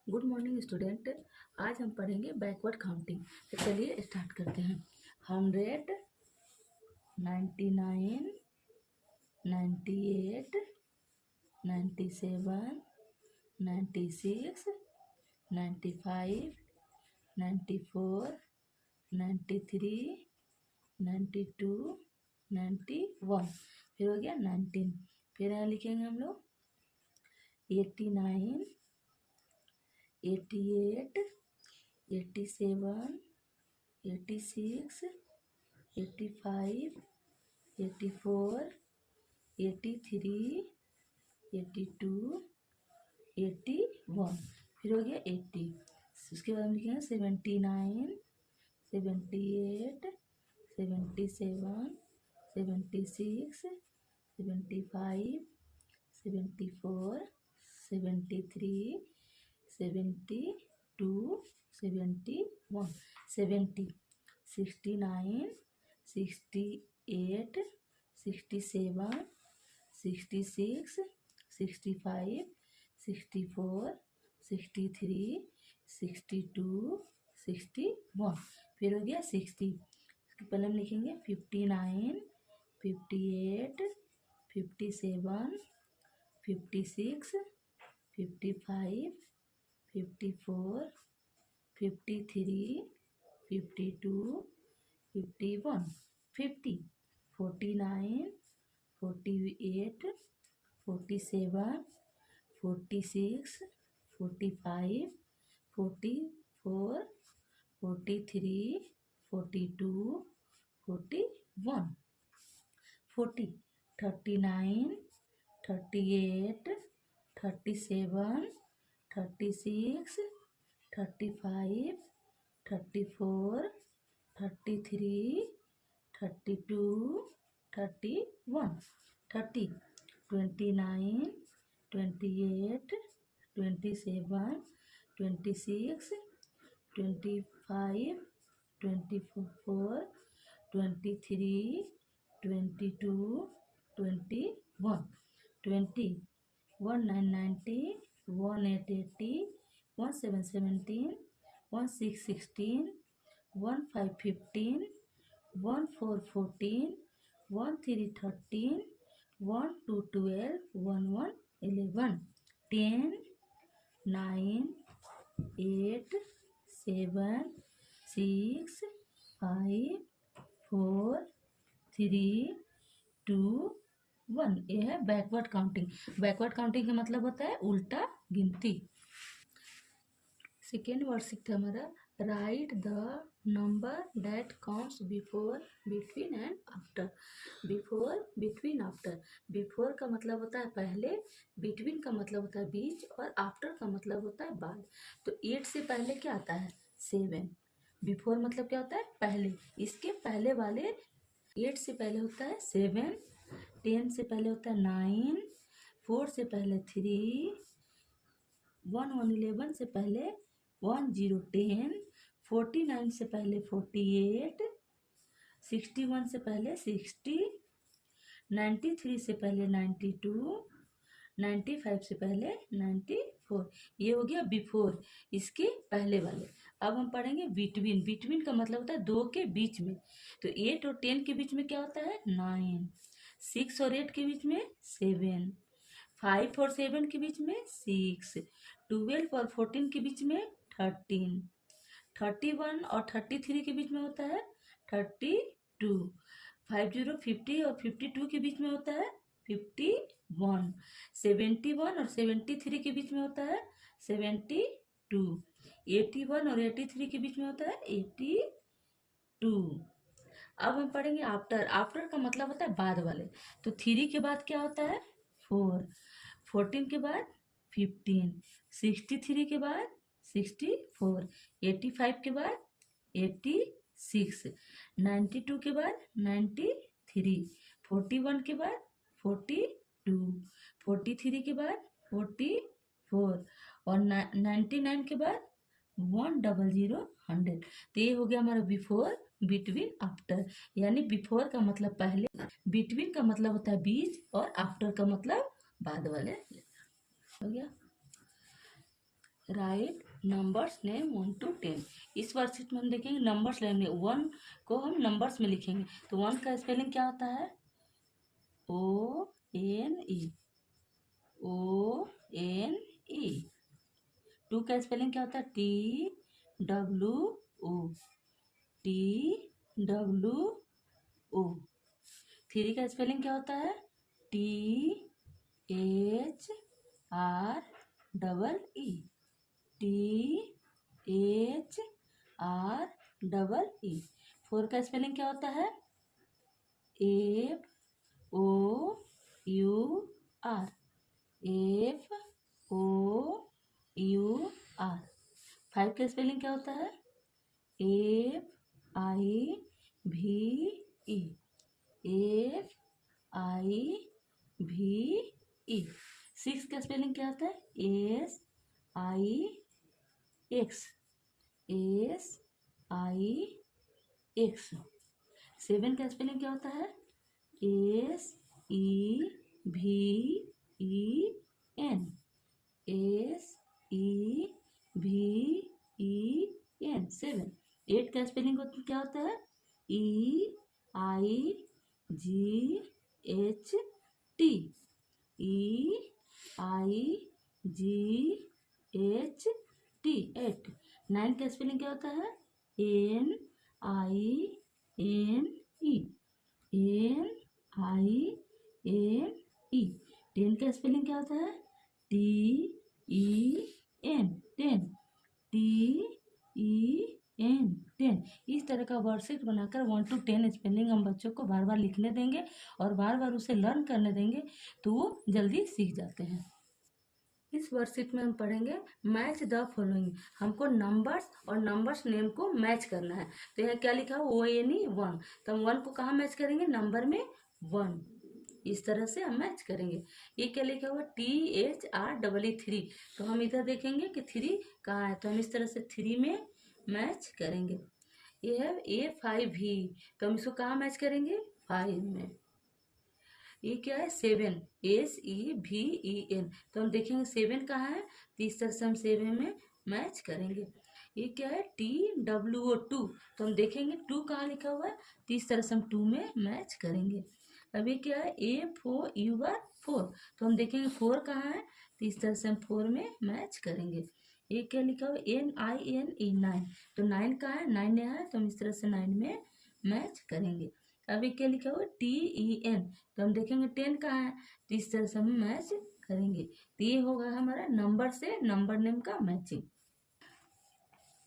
Good morning student. आज हम पढ़ेंगे बैकवर्ड काउंटिंग। तो चलिए स्टार्ट करते हैं। 100, 99, 98, 97, 96, 95, 94, 93, 92, 91। फिर हो गया 19। फिर यहाँ लिखेंगे हम लोग 89, 88, 87, 86, 85, 84, 83, 82, 81। फिर हो गया 80। उसके बाद हम लिखेंगे 79, 78, 77, 76, 75, 74, 73, 72, 71, 70, 69, 68, 67, 66, 65, 64, 63, 62, 61। फिर हो गया 60। पहले हम लिखेंगे 59, 58, 57, 56, 55, 54, 53, 52, 51, 50, 49, 48, 47, 46, 45, 44, 43, 42, 41, 40, 39, 38, 37, 36, 35, 34, 33, 32, 31, 30, 29, 28, 27, 26, 25, 24, 23, 22, 21, 20, 1990, 1880, 1717, 1616, 1515, 1414, 1313, 1212, 1111, 10, 9, 8, 7, 6, 5, 4, 3, 2, 1। ये है बैकवर्ड काउंटिंग। बैकवर्ड काउंटिंग का मतलब होता है उल्टा गिनती। सेकेंड वर्ड सीखते हैं हमारा right the number that comes before, between and after. Before, between, after. Before का मतलब होता है पहले, बिटवीन का मतलब होता है बीच, और आफ्टर का मतलब होता है बाद। तो 8 से पहले क्या आता है? 7। बिफोर मतलब क्या होता है? पहले। इसके पहले वाले 8 से पहले होता है 7, 10 से पहले होता है 9, 4 से पहले 3, 11 से पहले 10, 49 से पहले 48, 61 से पहले 60, 93 से पहले 92, 95 से पहले 94। ये हो गया बिफोर, इसके पहले वाले। अब हम पढ़ेंगे बिटवीन। बिटवीन का मतलब होता है दो के बीच में। तो 8 और 10 के बीच में क्या होता है? 9। 6 और 8 के बीच में 7। 5 और 7 के बीच में 6। 12 और 14 के बीच में 13। 31 और 33 के बीच में होता है 32। 50, 50 और 52 के बीच में होता है 51। 71 और 73 के बीच में होता है 72। 81 और 83 के बीच में होता है 82। अब हम पढ़ेंगे आफ्टर। आफ्टर का मतलब होता है बाद वाले। तो 3 के बाद क्या होता है? 4। 14 के बाद 15। 63 के बाद 64। 85 के बाद 86। 92 के बाद 93। 41 के बाद 42। 43 के बाद 44। और 99 के बाद 100, 100। तो ये हो गया हमारा बिफोर, बिटवीन, आफ्टर। यानी बिफोर का मतलब पहले, बिटवीन का मतलब होता है बीच, और आफ्टर का मतलब बाद वाले। हो गया। Right numbers name 1 to 10। इस वर्कशीट में हम देखेंगे नंबर्स लेंगे, 1 को हम नंबर्स में लिखेंगे। तो 1 का स्पेलिंग क्या होता है? O-N-E, O-N-E। 2 का स्पेलिंग क्या होता है? T-W-O, T-W-O। 3 का स्पेलिंग क्या होता है? T-H-R-E-E, T-H-R-E-E। 4 का स्पेलिंग क्या होता है? F-O-U-R, F-O-U-R। 5 का स्पेलिंग क्या होता है? F-I-V-E, F-I-V-E। 6 का स्पेलिंग क्या होता है? S-I-X, S-I-X। 7 का स्पेलिंग क्या होता है? S-E-V-E-N, S-E-V-E-N, 7। 8 का स्पेलिंग क्या होता है? E-I-G-H-T, E-I-G-H-T, 8। 9 का स्पेलिंग क्या होता है? N-I-N-E, N-I-N-E। 10 का स्पेलिंग क्या होता है? T-E-N, 10, T-E-N, 10। इस तरह का वर्कशीट बनाकर 1 to 10 स्पेलिंग हम बच्चों को बार बार लिखने देंगे और बार बार उसे लर्न करने देंगे, तो वो जल्दी सीख जाते हैं। इस वर्कशीट में हम पढ़ेंगे मैच द फॉलोइंग। हमको नंबर्स और नंबर्स नेम को मैच करना है। तो यहाँ क्या लिखा है? O-N-E, 1। तो हम 1 को कहाँ मैच करेंगे? नंबर में 1। इस तरह से हम मैच करेंगे। ये क्या लिखा हुआ? T-H-R-E-E, 3। तो हम इधर देखेंगे कि 3 कहाँ है, तो हम इस तरह से 3 में मैच करेंगे। ये है A-5-V, तो हम इसको कहाँ मैच करेंगे? 5 में। ये क्या है? 7, S-E-V-E-N, तो हम देखेंगे 7 कहाँ है, तो इस तरह से हम 7 में मैच करेंगे। ये क्या है? T-W-O, 2, तो हम देखेंगे 2 कहाँ लिखा हुआ है, तो इस तरह से हम 2 में मैच करेंगे। अब ये क्या है? A-4-U-R, 4, तो हम देखेंगे 4 कहाँ है, तो इस तरह से हम 4 में मैच करेंगे। ये क्या लिखा हुआ है? N-I-N-E, 9, तो 9 कहाँ है? 9 यहाँ है, तो हम इस तरह से 9 में मैच करेंगे। अभी क्या लिखा हुआ है? T-E-N, तो हम देखेंगे 10 कहाँ है, तो इस तरह से हम मैच करेंगे। तो ये होगा हमारा नंबर से नंबर नेम का मैचिंग।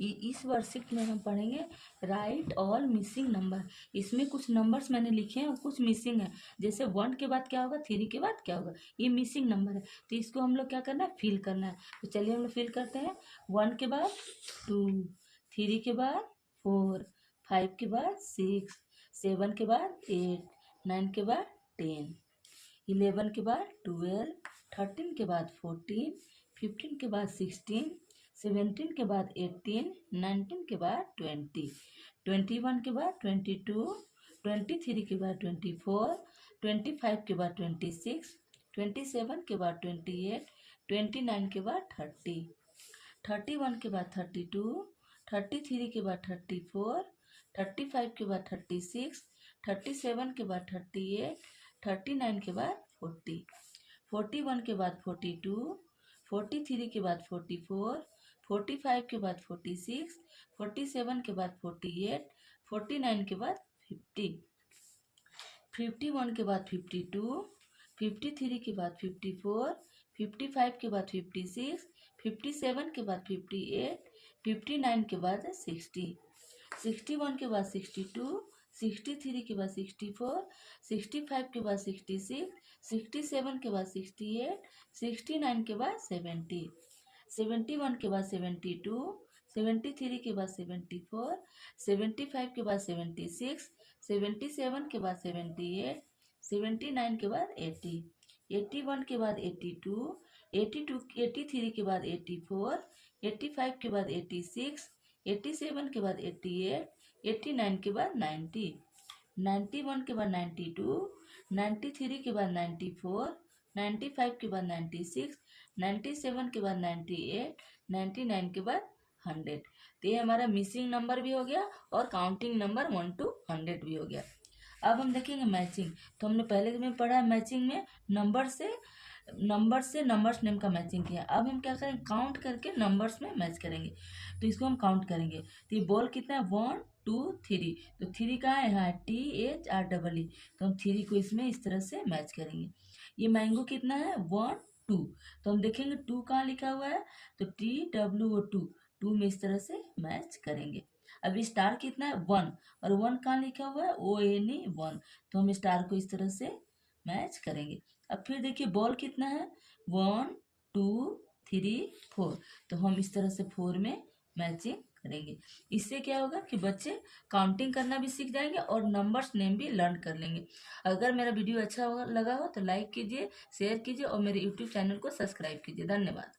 इस वर्कशीट में हम पढ़ेंगे राइट ऑल मिसिंग नंबर। इसमें कुछ नंबर्स मैंने लिखे हैं और कुछ मिसिंग है। जैसे 1 के बाद क्या होगा, 3 के बाद क्या होगा, ये मिसिंग नंबर है। तो इसको हम लोग क्या करना है? फिल करना है। तो चलिए हम लोग फिल करते हैं। 1 के बाद 2, 3 के बाद 4, 5 के बाद 6, 7 के बाद 8, 9 के बाद 10, 11 के बाद 12, 13 के बाद 14, 15 के बाद 16, 17 के बाद 18, 19 के बाद 20, 21 के बाद 22, 23 के बाद 24, 25 के बाद 26, 27 के बाद 28, 29 के बाद 30, 31 के बाद 32, 33 के बाद 34, 35 के बाद 36, 37 के बाद 38, 39 के बाद 40, 41 के बाद 42, 43 के बाद 44, 45 के बाद 46, 47 के बाद 48, 49 के बाद 50, 51 के बाद 52, 53 के बाद 54, 55 के बाद 56, 57 के बाद 58, 59 के बाद 60, 61 के बाद 62, 63 के बाद 64, 65 के बाद 66, 67 के बाद 68, 69 के बाद 70, 71 के बाद 72, 73 के बाद 74, 75 के बाद 76, 77 के बाद 78, 79 के बाद 80, 81 के बाद 82, 82, 83 के बाद 84, 85 के बाद 86, 87 के बाद 88, 89 के बाद 90, 91 के बाद 92, 93 के बाद 94, 95 के बाद 96, 97 के बाद 98, 99 के बाद 100। तो ये हमारा मिसिंग नंबर भी हो गया और काउंटिंग नंबर 1 to 100 भी हो गया। अब हम देखेंगे मैचिंग। तो हमने पहले में पढ़ा है मैचिंग में नंबर्स नेम का मैचिंग किया। अब हम क्या करेंगे, काउंट करके नंबर्स में मैच करेंगे। तो इसको हम काउंट करेंगे। तो ये बॉल कितना है, 1 2 3। तो 3 कहाँ है, यहाँ THREE। तो हम 3 को इसमें इस तरह से मैच करेंगे। ये मैंगो कितना है, 1 2। तो हम देखेंगे 2 कहाँ लिखा हुआ है, तो TWO 2 में इस तरह से मैच करेंगे। अब स्टार कितना है, 1, और 1 कहाँ लिखा हुआ है, ONE 1। तो हम स्टार को इस तरह से मैच करेंगे। अब फिर देखिए बॉल कितना है, 1 2 3 4। तो हम इस तरह से 4 में मैचिंग करेंगे। इससे क्या होगा कि बच्चे काउंटिंग करना भी सीख जाएंगे और नंबर्स नेम भी लर्न कर लेंगे। अगर मेरा वीडियो अच्छा लगा हो तो लाइक कीजिए, शेयर कीजिए और मेरे यूट्यूब चैनल को सब्सक्राइब कीजिए। धन्यवाद।